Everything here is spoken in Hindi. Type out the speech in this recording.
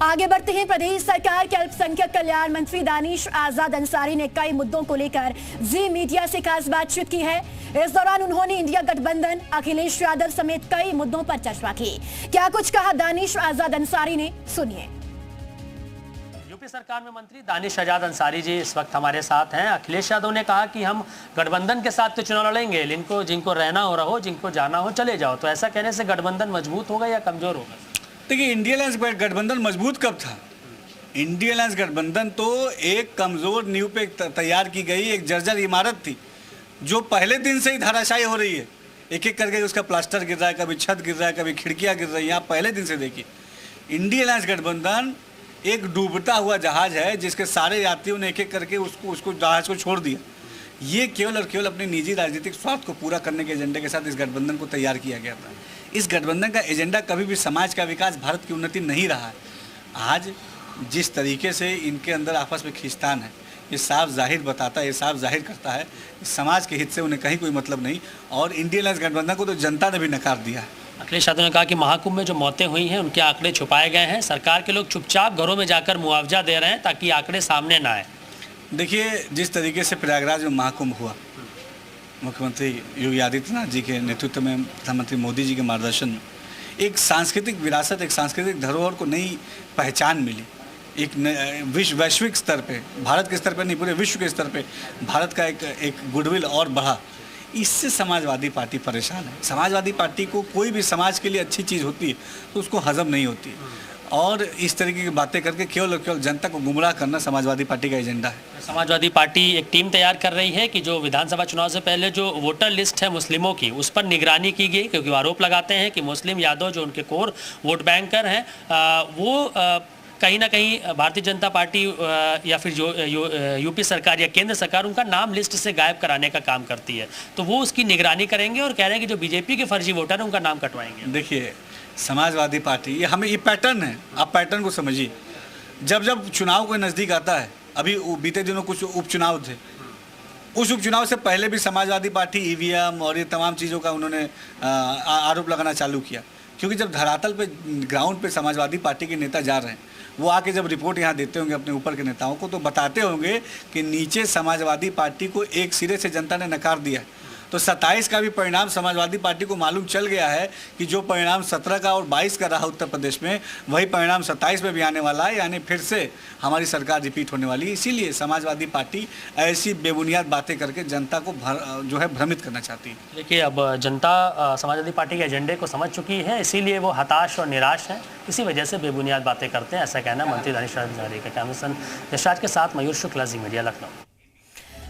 आगे बढ़ते हैं। प्रदेश सरकार के अल्पसंख्यक कल्याण मंत्री दानिश आजाद अंसारी ने कई मुद्दों को लेकर जी मीडिया से खास बातचीत की है। इस दौरान उन्होंने इंडिया गठबंधन, अखिलेश यादव समेत कई मुद्दों पर चर्चा की। क्या कुछ कहा दानिश आजाद अंसारी ने, सुनिए। यूपी सरकार में मंत्री दानिश आजाद अंसारी जी इस वक्त हमारे साथ हैं। अखिलेश यादव ने कहा कि हम गठबंधन के साथ तो चुनाव लड़ेंगे, जिनको रहना हो रहो, जिनको जाना हो चले जाओ। तो ऐसा कहने से गठबंधन मजबूत होगा या कमजोर होगा? देखिए, इंडिया अलायंस गठबंधन मजबूत कब था? इंडिया अलायंस गठबंधन तो एक कमजोर नींव पे तैयार की गई एक जर्जर इमारत थी, जो पहले दिन से ही धराशायी हो रही है। एक एक करके उसका प्लास्टर गिर रहा है, कभी छत गिर रहा है, कभी खिड़कियां गिर रही हैं। आप पहले दिन से देखिए, इंडिया अलायंस गठबंधन एक डूबता हुआ जहाज है, जिसके सारे यात्रियों ने एक एक करके उसको जहाज को छोड़ दिया। ये केवल और केवल अपने निजी राजनीतिक स्वार्थ को पूरा करने के एजेंडे के साथ इस गठबंधन को तैयार किया गया था। इस गठबंधन का एजेंडा कभी भी समाज का विकास, भारत की उन्नति नहीं रहा है। आज जिस तरीके से इनके अंदर आपस में खींचतान है, ये साफ जाहिर बताता है, ये साफ जाहिर करता है समाज के हित से उन्हें कहीं कोई मतलब नहीं। और इंडिया अलायंस गठबंधन को तो जनता ने भी नकार दिया है। अखिलेश यादव ने कहा कि महाकुंभ में जो मौतें हुई हैं उनके आंकड़े छुपाए गए हैं। सरकार के लोग चुपचाप घरों में जाकर मुआवजा दे रहे हैं ताकि आंकड़े सामने ना आए। देखिए, जिस तरीके से प्रयागराज में महाकुंभ हुआ, मुख्यमंत्री योगी आदित्यनाथ जी के नेतृत्व में, प्रधानमंत्री मोदी जी के मार्गदर्शन में एक सांस्कृतिक विरासत, एक सांस्कृतिक धरोहर को नई पहचान मिली। एक वैश्विक स्तर पे, भारत के स्तर पे नहीं, पूरे विश्व के स्तर पे भारत का एक गुडविल और बढ़ा। इससे समाजवादी पार्टी परेशान है। समाजवादी पार्टी को कोई भी समाज के लिए अच्छी चीज़ होती है तो उसको हजम नहीं होती, और इस तरीके की बातें करके केवल और केवल जनता को गुमराह करना समाजवादी पार्टी का एजेंडा है। समाजवादी पार्टी एक टीम तैयार कर रही है कि जो विधानसभा चुनाव से पहले जो वोटर लिस्ट है मुस्लिमों की, उस पर निगरानी की गई, क्योंकि आरोप लगाते हैं कि मुस्लिम यादव जो उनके कोर वोट बैंकर हैं वो कहीं ना कहीं भारतीय जनता पार्टी या फिर जो यूपी सरकार या केंद्र सरकार उनका नाम लिस्ट से गायब कराने का काम करती है। तो वो उसकी निगरानी करेंगे और कह रहे हैं कि जो बीजेपी के फर्जी वोटर हैं उनका नाम कटवाएंगे। देखिए, समाजवादी पार्टी, ये पैटर्न है, आप पैटर्न को समझिए। जब जब चुनाव को नज़दीक आता है, अभी बीते दिनों कुछ उपचुनाव थे, उस उपचुनाव से पहले भी समाजवादी पार्टी ईवीएम और ये तमाम चीज़ों का उन्होंने आरोप लगाना चालू किया। क्योंकि जब धरातल पे, ग्राउंड पे समाजवादी पार्टी के नेता जा रहे हैं, वो आके जब रिपोर्ट यहाँ देते होंगे अपने ऊपर के नेताओं को, तो बताते होंगे कि नीचे समाजवादी पार्टी को एक सिरे से जनता ने नकार दिया है। तो 27 का भी परिणाम समाजवादी पार्टी को मालूम चल गया है कि जो परिणाम 17 का और 22 का रहा उत्तर प्रदेश में, वही परिणाम 27 में भी आने वाला है। यानी फिर से हमारी सरकार रिपीट होने वाली है। इसीलिए समाजवादी पार्टी ऐसी बेबुनियाद बातें करके जनता को जो है भ्रमित करना चाहती है। देखिए, अब जनता समाजवादी पार्टी के एजेंडे को समझ चुकी है, इसीलिए वो हताश और निराश है। इसी वजह से बेबुनियाद बातें करते हैं, ऐसा कहना मंत्री दानिश आजाद अंसारी का। कैमरा पर्सन यशराज के साथ मयूर शुक्ला, जी मीडिया, लखनऊ।